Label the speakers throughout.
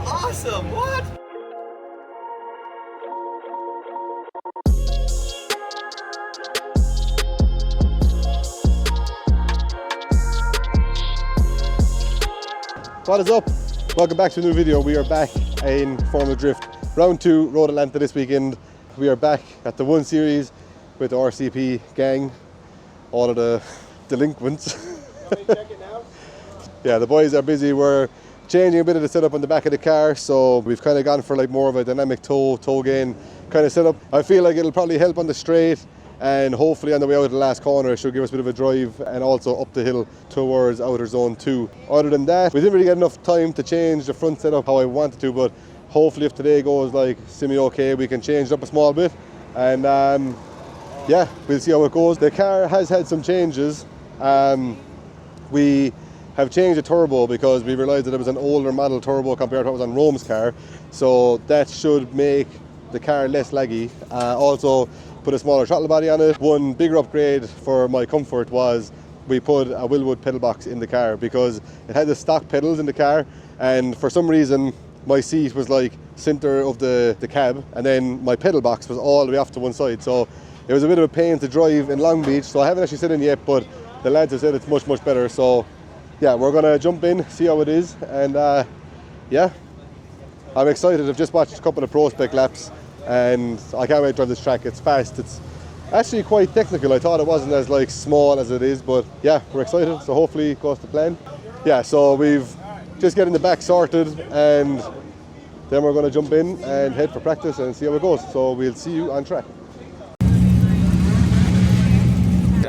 Speaker 1: awesome! What?
Speaker 2: What is up? Welcome back to a new video. We are back in Formula Drift. Round 2, Road Atlanta this weekend. We are back at the 1 Series with the RCP gang. All of the delinquents. Yeah, the boys are busy. We're changing a bit of the setup on the back of the car, so we've kind of gone for like more of a dynamic toe gain kind of setup. I feel like it'll probably help on the straight, and hopefully on the way out of the last corner it should give us a bit of a drive, and also up the hill towards outer zone 2. Other than that, we didn't really get enough time to change the front setup how I wanted to, but hopefully if today goes like semi-okay, we can change it up a small bit, and yeah, we'll see how it goes. The car has had some changes. We have changed the turbo because we realised that it was an older model turbo compared to what was on Rome's car, so that should make the car less laggy. Also put a smaller throttle body on it. One bigger upgrade for my comfort was we put a Willwood pedal box in the car because it had the stock pedals in the car, and for some reason my seat was like centre of the cab, and then my pedal box was all the way off to one side, so it was a bit of a pain to drive in Long Beach. So I haven't actually sit in yet, but the lads have said it's much better. So yeah, we're gonna jump in, see how it is, and yeah, I'm excited. I've just watched a couple of Pro Spec laps and I can't wait to drive this track. It's fast, it's actually quite technical. I thought it wasn't as like small as it is, but yeah, we're excited, so hopefully it goes to plan. Yeah, so we've just getting the back sorted, and then we're going to jump in and head for practice and see how it goes. So we'll see you on track.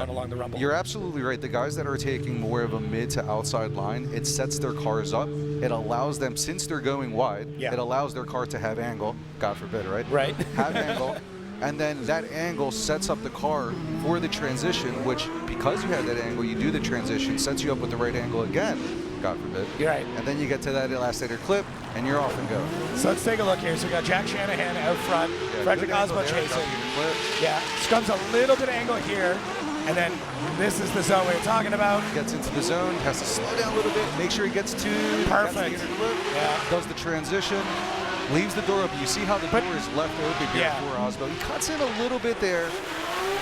Speaker 3: Along the rumble.
Speaker 4: You're absolutely right. The guys that are taking more of a mid to outside line, it sets their cars up. It allows them, since they're going wide, it allows their car to have angle. God forbid, right?
Speaker 3: Right.
Speaker 4: Have angle. And then that angle sets up the car for the transition, which, because you have that angle, you do the transition, sets you up with the right angle again. God forbid.
Speaker 3: You're right.
Speaker 4: And then you get to that elasticator clip, and you're off and go.
Speaker 3: So let's take a look here. So we got Jack Shanahan out front, Frederick Osmo chasing. Yeah, Scum's a little bit of angle here. And then this is the zone we were talking about.
Speaker 4: Gets into the zone, has to slow down a little bit, make sure he gets to
Speaker 3: perfect.
Speaker 4: Does the transition, leaves the door open. You see how the door is left open here for Osmo. He cuts in a little bit there,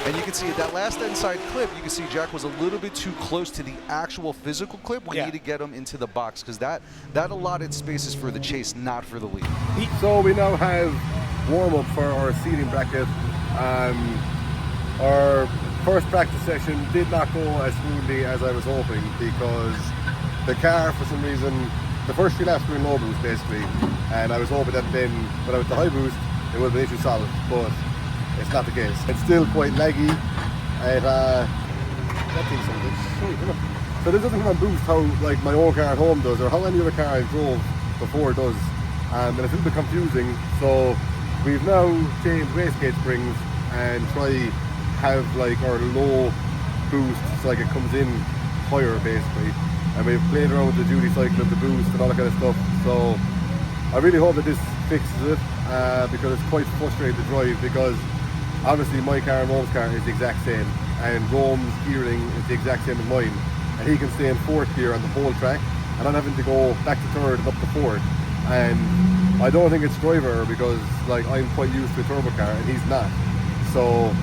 Speaker 4: and you can see that last inside clip. You can see Jack was a little bit too close to the actual physical clip. We need to get him into the box because that allotted space is for the chase, not for the lead.
Speaker 2: So we now have warm up for our seating bracket. Our first practice session did not go as smoothly as I was hoping because the car, for some reason, the first 3 laps were in low boost basically, and I was hoping that then when I went to high boost it would have been issue solid, but it's not the case. It's still quite laggy. So this doesn't come on boost how like my own car at home does, or how any other car I drove before does, and it's a little bit confusing. So we've now changed wastegate springs and try have like our low boost, so like it comes in higher basically, and we've played around with the duty cycle of the boost and all that kind of stuff. So I really hope that this fixes it, because it's quite frustrating to drive, because obviously my car and Rome's car is the exact same, and Rome's gearing is the exact same as mine, and he can stay in 4th gear on the whole track, and I'm having to go back to 3rd and up to 4th, and I don't think it's driver because like I'm quite used to a turbo car and he's not. So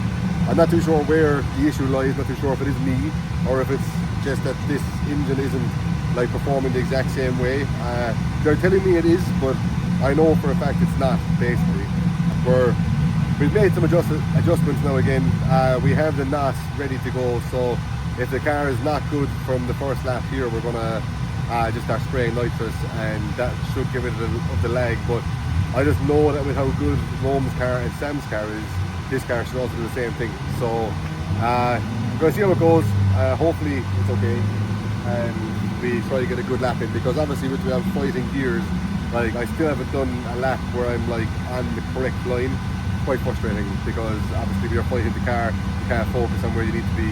Speaker 2: I'm not too sure where the issue lies, not too sure if it is me or if it's just that this engine isn't like performing the exact same way. They're telling me it is, but I know for a fact it's not, basically. We've made some adjustments now again. We have the NOS ready to go, so if the car is not good from the first lap here, we're going to just start spraying nitrous, and that should give it the lag. But I just know that with how good Rome's car and Sam's car is, this car should also do the same thing. So we're going to see how it goes. Hopefully it's okay, and we try to get a good lap in, because obviously with we have fighting gears, like I still haven't done a lap where I'm like on the correct line. Quite frustrating, because obviously when you're fighting the car, you can't focus on where you need to be,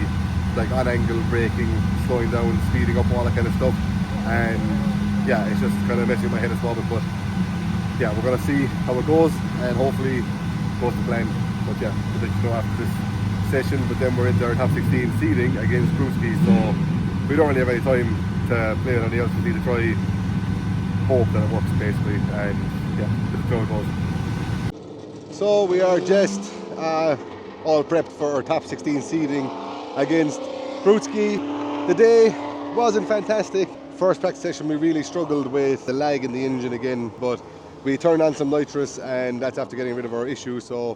Speaker 2: like on angle, braking, slowing down, speeding up, all that kind of stuff. And yeah, it's just kind of messing with my head at the moment. But yeah, we're gonna see how it goes, and hopefully it goes to plan. But yeah, we'll let you know after this session. But then we're into our top 16 seeding against Brewski, so we don't really have any time to play it on the LCD to try hope that it works basically, and yeah, just throw it goes. So we are just all prepped for our top 16 seeding against Brutski. The day wasn't fantastic. First practice session we really struggled with the lag in the engine again, but we turned on some nitrous and that's after getting rid of our issue. So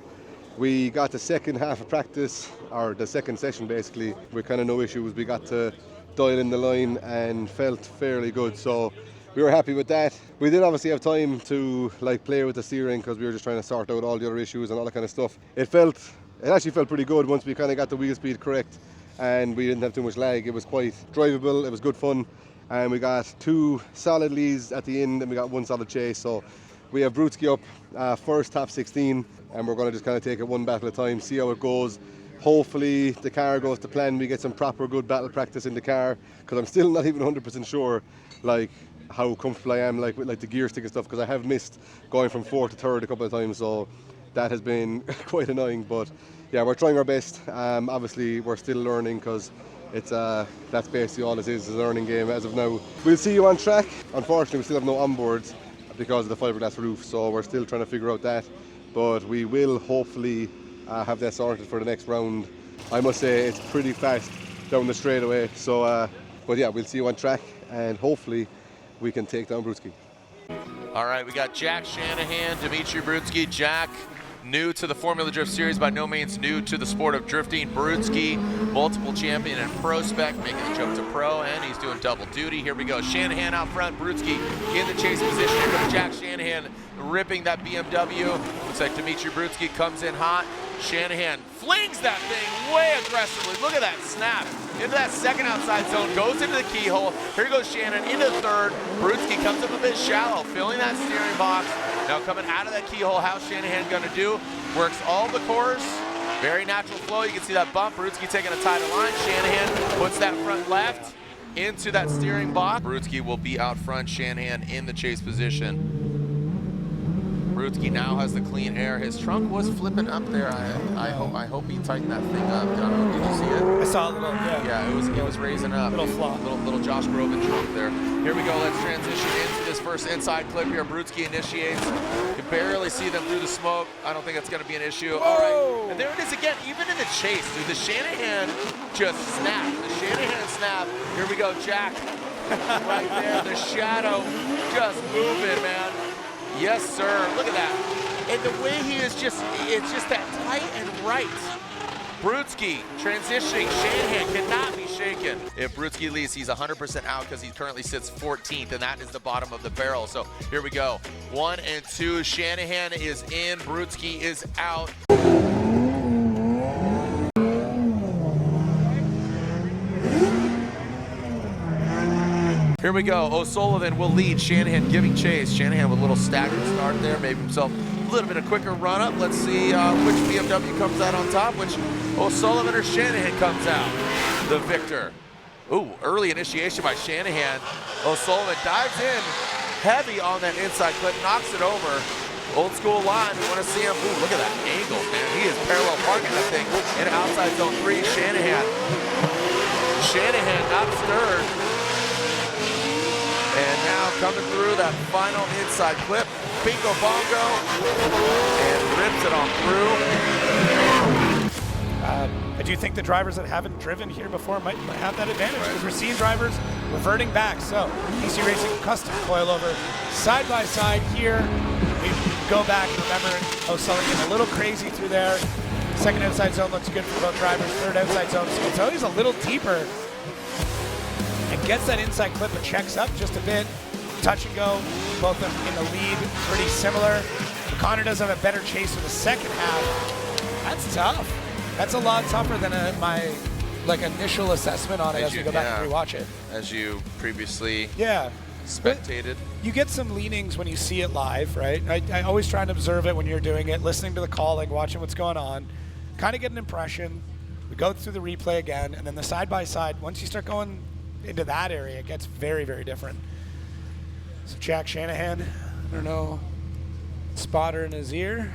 Speaker 2: we got the second half of practice, or the second session basically, with kind of no issues. We got to dial in the line and felt fairly good, so we were happy with that. We did obviously have time to like play with the steering because we were just trying to sort out all the other issues and all that kind of stuff. It actually felt pretty good once we kind of got the wheel speed correct and we didn't have too much lag. It was quite drivable, it was good fun, and we got 2 solid leads at the end and we got 1 solid chase. So we have Brutski up first top 16, and we're going to just kind of take it one battle at a time, see how it goes. Hopefully the car goes to plan, we get some proper good battle practice in the car, because I'm still not even 100% sure like how comfortable I am like with like the gear stick and stuff, because I have missed going from 4th to 3rd a couple of times, so that has been quite annoying. But yeah, we're trying our best. Obviously we're still learning, because it's that's basically all it is, a learning game as of now. We'll see you on track. Unfortunately we still have no onboards because of the fiberglass roof, so we're still trying to figure out that, but we will hopefully have that sorted for the next round. I must say it's pretty fast down the straightaway, so but yeah, we'll see you on track and hopefully we can take down Brutski.
Speaker 1: All right, we got Jack Shanahan, Dimitri Brutski. Jack, new to the Formula Drift Series, by no means new to the sport of drifting. Brutski, multiple champion and pro spec, making the jump to pro, and he's doing double duty. Here we go, Shanahan out front, Brutski in the chase position. Here comes Jack Shanahan ripping that BMW. Looks like Dimitri Brutski comes in hot. Shanahan flings that thing way aggressively. Look at that snap into that second outside zone, goes into the keyhole. Here goes Shannon into third. Brutski comes up a bit shallow, filling that steering box. Now coming out of that keyhole, how's Shanahan gonna do? Works all the course, very natural flow. You can see that bump. Brutski taking a tighter line. Shanahan puts that front left into that steering box. Brutski will be out front, Shanahan in the chase position. Brutski now has the clean air. His trunk was flipping up there. I hope he tightened that thing up. I don't know, did you see it?
Speaker 3: I saw a little, yeah.
Speaker 1: Yeah, it was raising up.
Speaker 3: Little flaw.
Speaker 1: Little Josh Groban trunk there. Here we go, let's transition into this first inside clip here. Brutski initiates. You can barely see them through the smoke. I don't think that's gonna be an issue. All right, and there it is again, even in the chase, dude, the Shanahan just snapped. The Shanahan snap. Here we go, Jack. Right there, the shadow just moving, man. Yes, sir. Look at that. And the way he is just, it's just that tight and right. Brutski transitioning. Shanahan cannot be shaken. If Brutski leads, he's 100% out because he currently sits 14th, and that is the bottom of the barrel. So here we go. 1 and 2. Shanahan is in. Brutski is out. Here we go, O'Sullivan will lead, Shanahan giving chase. Shanahan with a little staggered start there, made himself a little bit of quicker run up. Let's see which BMW comes out on top, which O'Sullivan or Shanahan comes out, the victor. Ooh, early initiation by Shanahan. O'Sullivan dives in heavy on that inside clip, knocks it over. Old school line, we want to see him. Ooh, look at that angle, man. He is parallel parking that thing in outside zone 3, Shanahan. Shanahan not stirred. And now coming through that final inside clip, bingo bongo, and rips it on through.
Speaker 3: I do think the drivers that haven't driven here before might have that advantage, because we're seeing drivers reverting back. So PC Racing custom coilover side by side here. We go back and remember O'Sullivan getting a little crazy through there. Second outside zone looks good for both drivers. Third outside zone, so it's always a little deeper. And gets that inside clip and checks up just a bit. Touch and go, both of them in the lead, pretty similar. Connor does have a better chase for the second half. That's tough. That's a lot tougher than my initial assessment on it as we go back and rewatch it.
Speaker 1: As you previously spectated.
Speaker 3: You get some leanings when you see it live, right? I always try and observe it when you're doing it, listening to the calling, watching what's going on, kind of get an impression. We go through the replay again, and then the side-by-side, once you start going into that area, it gets very, very different. So Jack Shanahan, I don't know, spotter in his ear.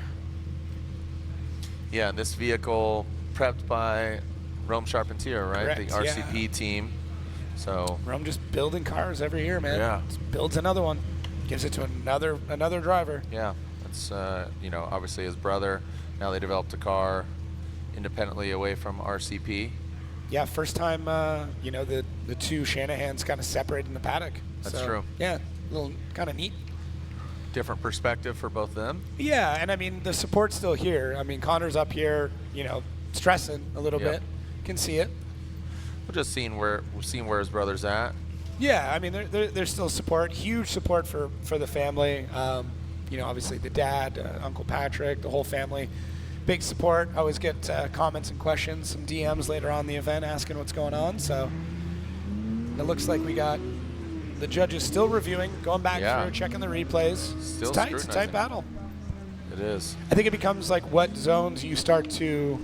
Speaker 1: Yeah, this vehicle prepped by Rome Charpentier, right?
Speaker 3: Correct,
Speaker 1: the RCP team. So
Speaker 3: Rome just building cars every year, man.
Speaker 1: Yeah.
Speaker 3: Just builds another one. gives it to another driver.
Speaker 1: Yeah, that's you know, obviously his brother. Now they developed a car independently away from RCP.
Speaker 3: Yeah, first time you know, the two Shanahans kind of separated in the paddock.
Speaker 1: That's
Speaker 3: So,
Speaker 1: true.
Speaker 3: Yeah, a little kind of neat.
Speaker 1: Different perspective for both of them.
Speaker 3: Yeah, and I mean the support's still here. I mean Connor's up here, you know, stressing a little
Speaker 1: Yep.
Speaker 3: bit. Can see it.
Speaker 1: We're just seeing where his brother's at.
Speaker 3: Yeah, I mean there's still support, huge support for the family. You know, obviously the dad, Uncle Patrick, the whole family. Big support. I always get comments and questions, some DMs later on in the event asking what's going on. So it looks like we got the judges still reviewing, going back through, checking the replays.
Speaker 1: Still
Speaker 3: it's tight. It's a tight
Speaker 1: scrutinizing.
Speaker 3: battle.
Speaker 1: It is.
Speaker 3: I think it becomes like what zones you start to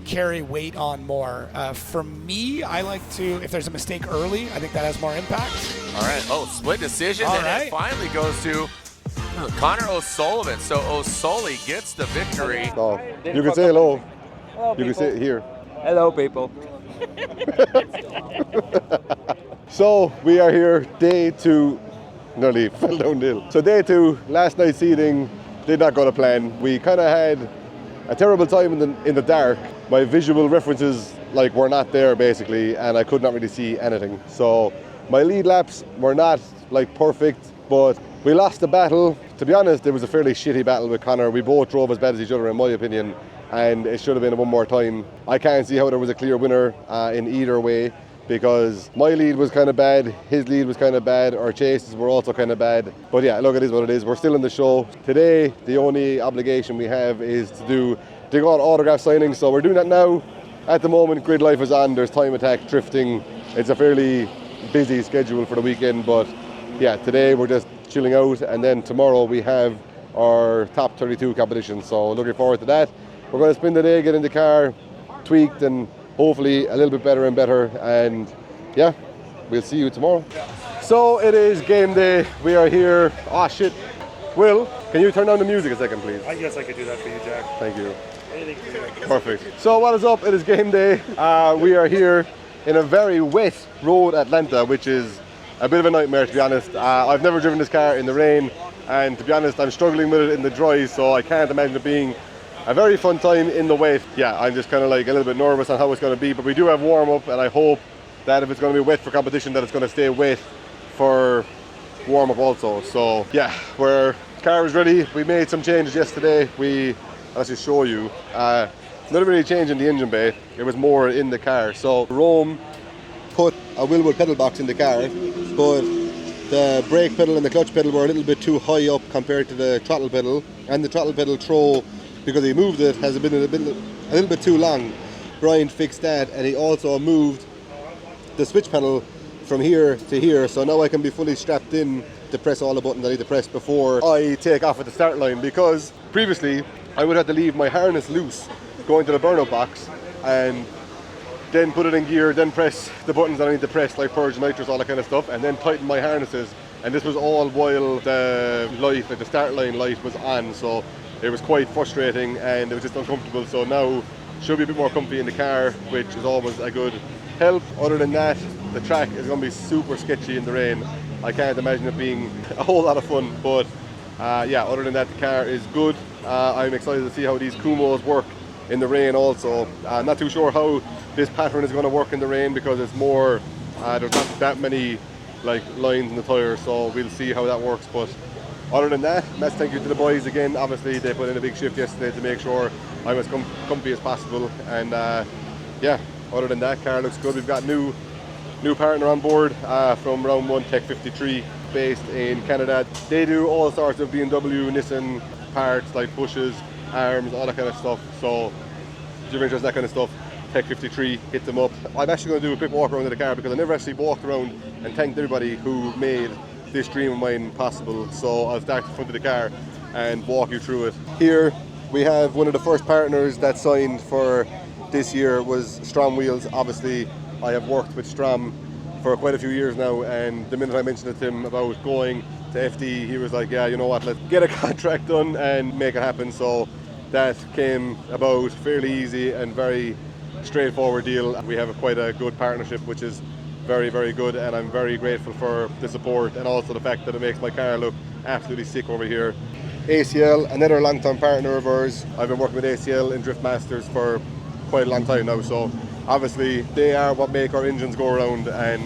Speaker 3: carry weight on more. For me, I like to, if there's a mistake early, I think that has more impact.
Speaker 1: All right. Oh, split decision.
Speaker 3: All
Speaker 1: And
Speaker 3: right.
Speaker 1: it finally goes to Connor O'Sullivan. So O'Sully gets the victory.
Speaker 2: So you can say hello. You can say it here.
Speaker 5: Hello, people.
Speaker 2: So we are here, day 2. Nearly fell downhill. So day 2, last night's seating did not go to plan. We kind of had a terrible time in the dark. My visual references were not there basically, and I could not really see anything. So my lead laps were not perfect, but we lost the battle. To be honest, it was a fairly shitty battle with Connor. We both drove as bad as each other in my opinion, and it should have been one more time. I can't see how there was a clear winner in either way, because my lead was kind of bad, his lead was kind of bad, our chases were also kind of bad. But yeah, look, it is what it is. We're still in the show. Today, the only obligation we have is to go on autograph signings, so we're doing that now. At the moment, Grid Life is on, there's time attack, drifting. It's a fairly busy schedule for the weekend, but yeah, today we're just chilling out, and then tomorrow we have our top 32 competition, so looking forward to that. We're going to spend the day, get in the car, tweaked, and hopefully a little bit better and better, and yeah, we'll see you tomorrow. So it is game day. We are here. Oh shit. Will, can you turn down the music a second, please?
Speaker 6: Yes, I could do that for you, Jack.
Speaker 2: Thank you.
Speaker 6: Anything for you.
Speaker 2: Perfect. So what is up? It is game day. We are here in a very wet road Atlanta, which is a bit of a nightmare, to be honest. I've never driven this car in the rain, and to be honest, I'm struggling with it in the dry, so I can't imagine it being a very fun time in the wet. Yeah, I'm just kind of a little bit nervous on how it's going to be, but we do have warm up, and I hope that if it's going to be wet for competition, that it's going to stay wet for warm up also. So yeah, car is ready. We made some changes yesterday. Let's just show you. Not really changing the engine bay. It was more in the car. So Rome put a Wilwood pedal box in the car, but the brake pedal and the clutch pedal were a little bit too high up compared to the throttle pedal, and the throttle pedal throw, because he moved it, has been a little bit too long. Brian fixed that, and he also moved the switch pedal from here to here, so now I can be fully strapped in to press all the buttons I need to press before I take off at the start line, because previously I would have to leave my harness loose going to the burnout box and then put it in gear, then press the buttons that I need to press, like purge, nitrous, all that kind of stuff, and then tighten my harnesses. And this was all while the light, the start line light, was on, so it was quite frustrating and it was just uncomfortable. So now should be a bit more comfy in the car, which is always a good help. Other than that, the track is going to be super sketchy in the rain. I can't imagine it being a whole lot of fun, but yeah, other than that, the car is good. I'm excited to see how these Kumos work in the rain also. I'm not too sure how this pattern is going to work in the rain, because it's more, there's not that many lines in the tyre, so we'll see how that works. But other than that, massive thank you to the boys again. Obviously they put in a big shift yesterday to make sure I'm as comfy as possible, and yeah, other than that, car looks good. We've got new partner on board from Round 1, Tech 53, based in Canada. They do all sorts of BMW, Nissan parts, like bushes, arms, all that kind of stuff. So if you're interested in that kind of stuff, Tech 53, hit them up. I'm actually going to do a quick walk around in the car, because I never actually walked around and thanked everybody who made this dream of mine possible. So I'll start at the front of the car and walk you through it. Here we have one of the first partners that signed for this year was Strom Wheels. Obviously I have worked with Strom for quite a few years now, and the minute I mentioned it to him about going to FD, he was like, yeah, you know what, let's get a contract done and make it happen. So that came about fairly easy and very straightforward deal. We have quite a good partnership, which is very, very good, and I'm very grateful for the support and also the fact that it makes my car look absolutely sick over here. ACL, another long-term partner of ours. I've been working with ACL in Drift Masters for quite a long time now, so obviously they are what make our engines go around, and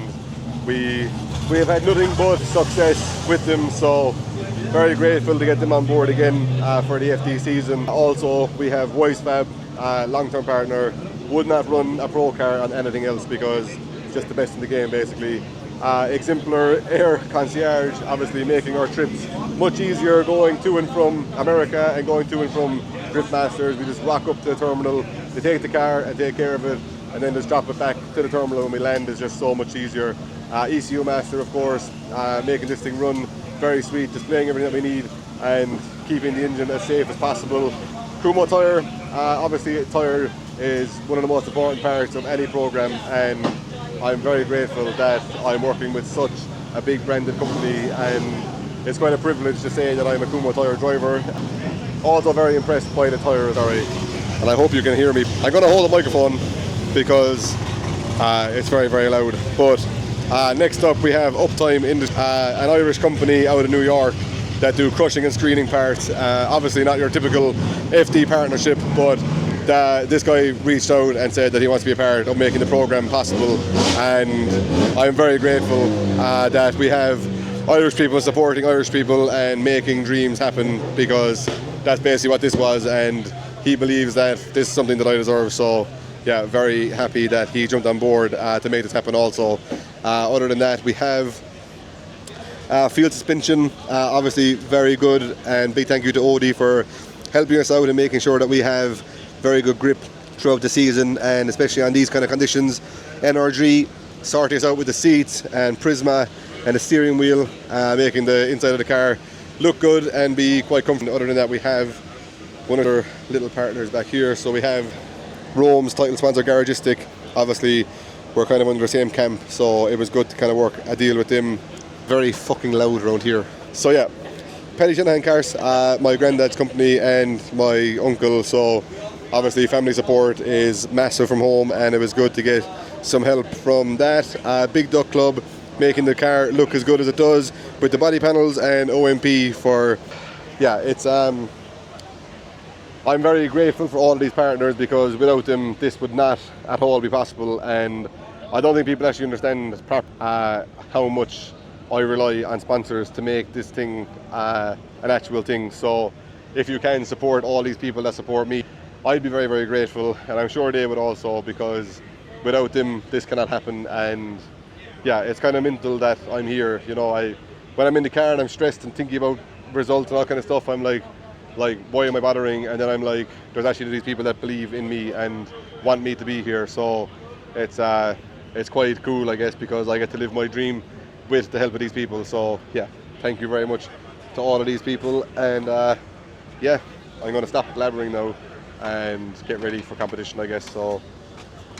Speaker 2: we have had nothing but success with them, so very grateful to get them on board again for the FD season. Also, we have Weissfab, long-term partner, would not run a pro car on anything else because it's just the best in the game basically. Exemplar Air Concierge, obviously making our trips much easier going to and from America and going to and from Drift Masters. We just rock up to the terminal, they take the car and take care of it, and then just drop it back to the terminal when we land. Is just so much easier. ECU Master, of course, making this thing run very sweet, displaying everything that we need and keeping the engine as safe as possible. Kumo Tire, obviously tire is one of the most important parts of any program, and I'm very grateful that I'm working with such a big branded company, and it's quite a privilege to say that I'm a Kumo Tire driver. Also very impressed by the tire, sorry, and I hope you can hear me. I'm going to hold the microphone because it's very, very loud. But next up we have Uptime, an Irish company out of New York that do crushing and screening parts. Obviously not your typical FD partnership, but this guy reached out and said that he wants to be a part of making the program possible, and I'm very grateful that we have Irish people supporting Irish people and making dreams happen, because that's basically what this was, and he believes that this is something that I deserve. So yeah, very happy that he jumped on board to make this happen also. Other than that, we have field suspension, obviously very good, and big thank you to Odie for helping us out and making sure that we have very good grip throughout the season, and especially on these kind of conditions. NRG sorting us out with the seats and Prisma and the steering wheel, making the inside of the car look good and be quite comfortable. Other than that, we have one of our little partners back here. So we have Rome's title sponsor Garagistic. Obviously we're kind of under the same camp, so it was good to kind of work a deal with them. Very fucking loud around here. So yeah, Paddy Shanahan Cars, my granddad's company and my uncle, so obviously family support is massive from home, and it was good to get some help from that. Big Duck Club, making the car look as good as it does with the body panels, and OMP for, yeah, it's I'm very grateful for all of these partners, because without them this would not at all be possible, and I don't think people actually understand how much I rely on sponsors to make this thing an actual thing. So if you can support all these people that support me, I'd be very, very grateful, and I'm sure they would also, because without them this cannot happen. And yeah, it's kind of mental that I'm here, you know. When I'm in the car and I'm stressed and thinking about results and all kind of stuff, I'm like why am I bothering? And then I'm like, there's actually these people that believe in me and want me to be here. So it's quite cool, I guess, because I get to live my dream with the help of these people. So yeah, thank you very much to all of these people, and yeah, I'm going to stop blabbering now and get ready for competition, I guess. So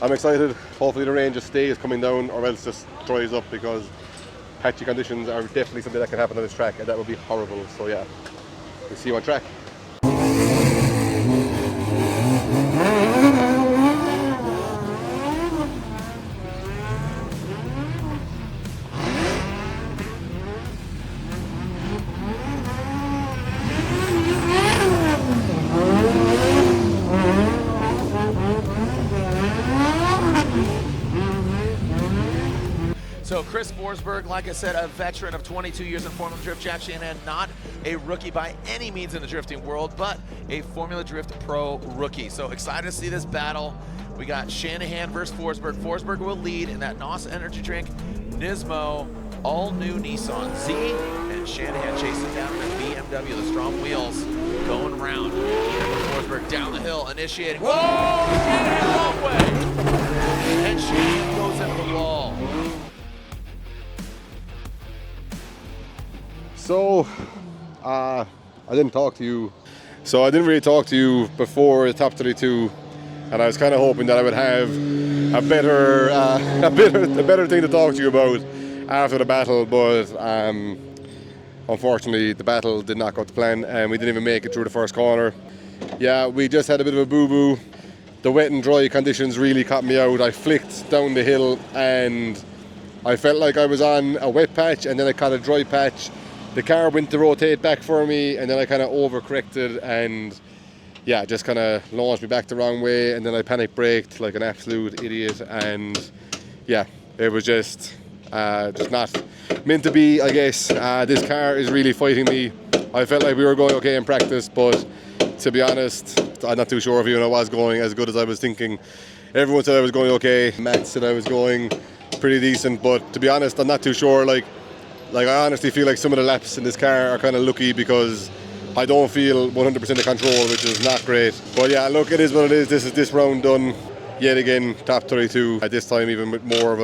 Speaker 2: I'm excited. Hopefully the rain just stays coming down, or else just dries up, because patchy conditions are definitely something that can happen on this track, and that would be horrible. So yeah, we'll see you on track.
Speaker 1: So Chris Forsberg, like I said, a veteran of 22 years in Formula Drift. Jack Shanahan, not a rookie by any means in the drifting world, but a Formula Drift Pro rookie. So excited to see this battle. We got Shanahan versus Forsberg. Forsberg will lead in that NOS energy drink, Nismo, all-new Nissan Z, and Shanahan chases down the BMW, the strong wheels, going round. Forsberg down the hill, initiating. Whoa! Shanahan wrong way! And Shanahan goes into the wall.
Speaker 2: So, I didn't talk to you. So I didn't really talk to you before the top 32, and I was kind of hoping that I would have a better thing to talk to you about after the battle. But unfortunately, the battle did not go to plan, and we didn't even make it through the first corner. Yeah, we just had a bit of a boo-boo. The wet and dry conditions really caught me out. I flicked down the hill and I felt like I was on a wet patch and then I caught a dry patch. The car went to rotate back for me and then I kind of overcorrected and yeah, just kind of launched me back the wrong way, and then I panic braked like an absolute idiot, and yeah, it was just not meant to be, I guess. This car is really fighting me. I felt like we were going okay in practice, but to be honest, I'm not too sure if even I was going as good as I was thinking. Everyone said I was going okay. Matt said I was going pretty decent, but to be honest, I'm not too sure. Like I honestly feel like some of the laps in this car are kind of lucky because I don't feel 100% of control, which is not great. But yeah, look, it is what it is. This is this round done. Yet again, top 32. At this time, even with more of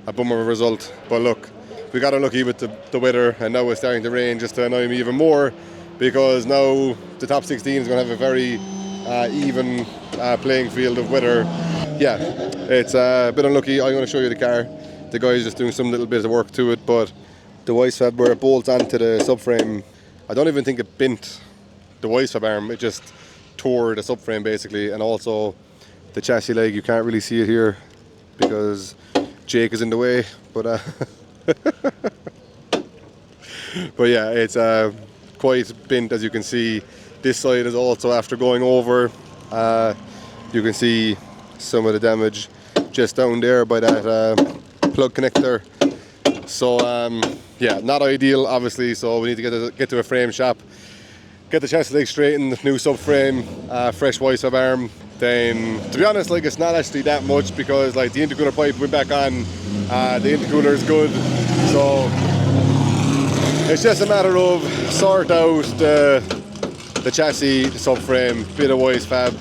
Speaker 2: a bummer of a result. But look, we got unlucky with the weather, and now it's starting to rain just to annoy me even more, because now the top 16 is going to have a very even playing field of weather. Yeah, it's a bit unlucky. I'm going to show you the car. The guy's just doing some little bit of work to it, but the vice fab where it bolts onto the subframe, I don't even think it bent the vice fab arm. It just tore the subframe basically, and also the chassis leg. You can't really see it here because Jake is in the way, but but yeah, it's quite bent, as you can see. This side is also, after going over, you can see some of the damage just down there by that plug connector. So yeah, not ideal obviously, so we need to get to a frame shop, get the chassis leg straightened, new subframe, fresh vice fab arm. Then to be honest, like, it's not actually that much because like the intercooler pipe went back on, the intercooler is good, so it's just a matter of sort out the chassis, the subframe, bit of vice fab,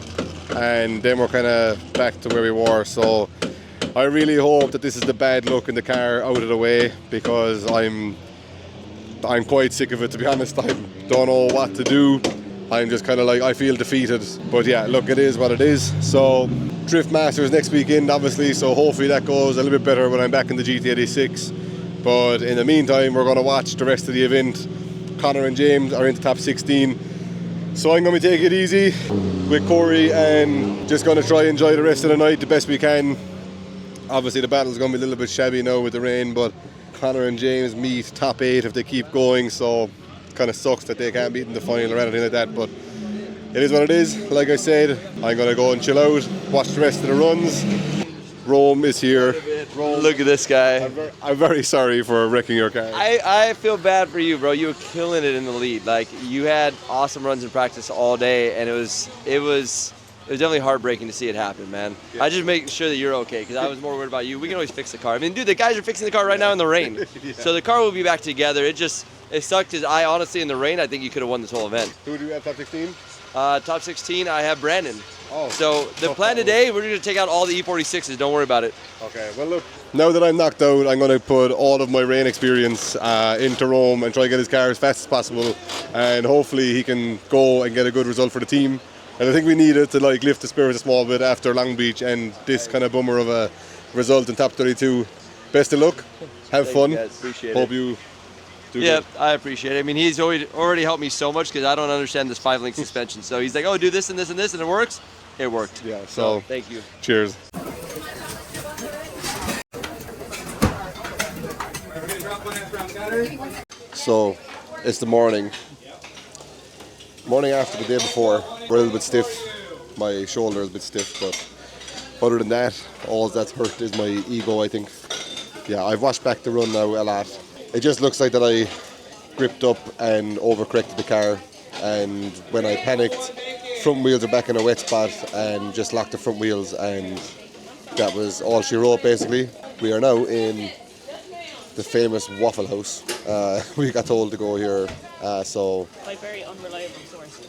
Speaker 2: and then we're kind of back to where we were. So I really hope that this is the bad luck in the car out of the way, because I'm quite sick of it, to be honest. I don't know what to do. I'm just kind of like, I feel defeated. But yeah, look, it is what it is. So Drift Masters next weekend, obviously, so hopefully that goes a little bit better when I'm back in the GT86. But in the meantime, we're going to watch the rest of the event. Connor and James are into top 16. So I'm going to take it easy with Corey and just going to try and enjoy the rest of the night the best we can. Obviously the battle's going to be a little bit shabby now with the rain, but Connor and James meet top 8 if they keep going, so it kind of sucks that they can't meet in the final or anything like that, but it is what it is. Like I said, I'm going to go and chill out, watch the rest of the runs. Rome is here. Rome,
Speaker 5: look at this guy.
Speaker 2: I'm very sorry for wrecking your car.
Speaker 5: I feel bad for you, bro. You were killing it in the lead. Like, you had awesome runs in practice all day, and it was definitely heartbreaking to see it happen, man. Yeah. I just make sure that you're okay, because I was more worried about you. We can always fix the car. I mean, dude, the guys are fixing the car right now in the rain. Yeah. So the car will be back together. It sucked because I honestly, in the rain, I think you could have won this whole event.
Speaker 2: Who do you have top 16?
Speaker 5: Top 16, I have Brandon.
Speaker 2: Oh.
Speaker 5: So the plan today, we're going to take out all the E46s. Don't worry about it.
Speaker 2: Okay, well look, now that I'm knocked out, I'm going to put all of my rain experience into Rome and try to get his car as fast as possible, and hopefully he can go and get a good result for the team. And I think we needed to like lift the spirits a small bit after Long Beach and this kind of bummer of a result in top 32. Best of luck, have fun.
Speaker 5: Appreciate
Speaker 2: Hope
Speaker 5: it.
Speaker 2: you do
Speaker 5: Yeah,
Speaker 2: good.
Speaker 5: I appreciate it. I mean, he's already helped me so much because I don't understand this 5-link suspension. So he's like, oh, do this and this and this, and it works. It worked.
Speaker 2: Yeah, so
Speaker 5: thank you.
Speaker 2: Cheers. So it's the morning after the day before. We're a little bit stiff. My shoulder is a bit stiff, but other than that, all that's hurt is my ego, I think. Yeah, I've watched back the run now a lot. It just looks like that I gripped up and overcorrected the car, and when I panicked, front wheels are back in a wet spot and just locked the front wheels, and that was all she wrote basically. We are now in the famous Waffle House. We got told to go here, so
Speaker 7: By very unreliable sources.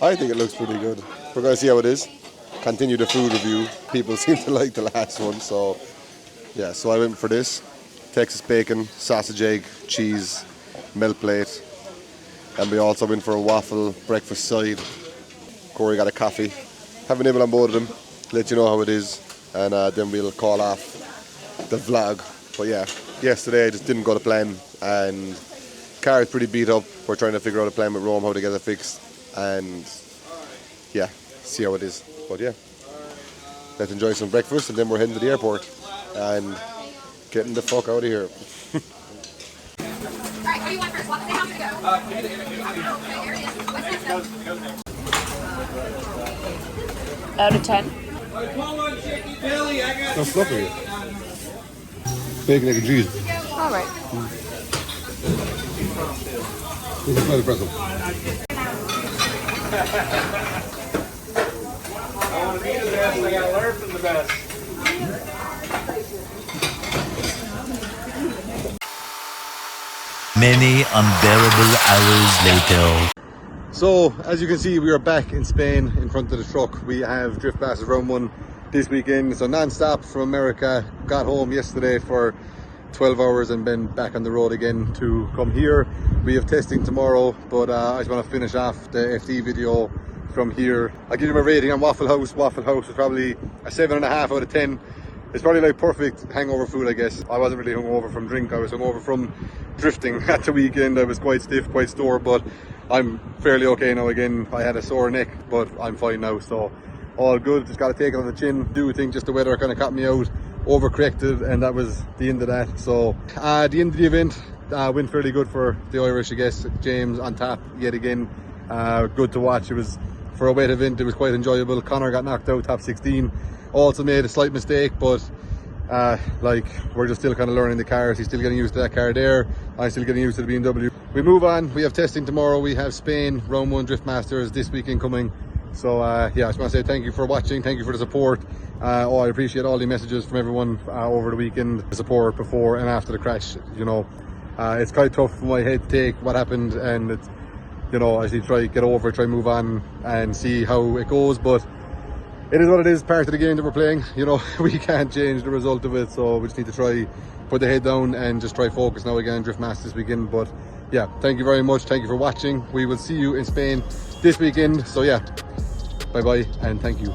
Speaker 2: I think it looks pretty good. We're going to see how it is. Continue the food review. People seem to like the last one, so yeah, so I went for this. Texas bacon, sausage egg, cheese, milk plate, and we also went for a waffle breakfast side. Corey got a coffee. Have a nibble on both of them, let you know how it is, and then we'll call off the vlog. But yeah, yesterday I just didn't go to plan, and car is pretty beat up. We're trying to figure out a plan with Rome how to get it fixed, and yeah, see how it is. But yeah, let's enjoy some breakfast and then we're heading to the airport. And Getting the fuck out of here.
Speaker 8: Alright, what do you want first? What say how to go? Okay, there it is. What's next?
Speaker 7: Out of 10.
Speaker 2: So fluffy. Bacon, egg, and cheese.
Speaker 7: All right.
Speaker 2: This is quite impressive.
Speaker 6: I want to be the best, I gotta learn from the best.
Speaker 9: Many unbearable hours later.
Speaker 2: So, as you can see, we are back in Spain in front of the truck. We have Drift Masters Round 1 this weekend, so non-stop from America. Got home yesterday for 12 hours and been back on the road again to come here. We have testing tomorrow, but I just want to finish off the FD video from here. I'll give you my rating on Waffle House. Waffle House is probably a 7.5 out of 10. It's probably like perfect hangover food, I guess. I wasn't really hungover from drink, I was hungover from drifting at the weekend. I was quite stiff, quite sore, but I'm fairly okay now again. I had a sore neck, but I'm fine now, so all good. Just got to take it on the chin. Do think just the weather kind of caught me out, overcorrected, and that was the end of that. So the end of the event went fairly good for the Irish, I guess. James on top yet again. Good to watch. It was, for a wet event, it was quite enjoyable. Connor got knocked out top 16. Also made a slight mistake, but like, we're just still kind of learning the cars. He's still getting used to that car there. I'm still getting used to the BMW. We move on. We have testing tomorrow. We have Spain Round 1 Drift Masters this weekend coming. So yeah, I just want to say thank you for watching. Thank you for the support. I appreciate all the messages from everyone over the weekend. The support before and after the crash. You know, it's quite tough for my head to take what happened, and it's, you know, I just need to try get over it, try move on and see how it goes. But it is what it is, part of the game that we're playing. You know, we can't change the result of it, so we just need to try put the head down and just try focus now again, Drift Masters this weekend. But yeah, thank you very much. Thank you for watching. We will see you in Spain this weekend. So yeah, bye bye and thank you.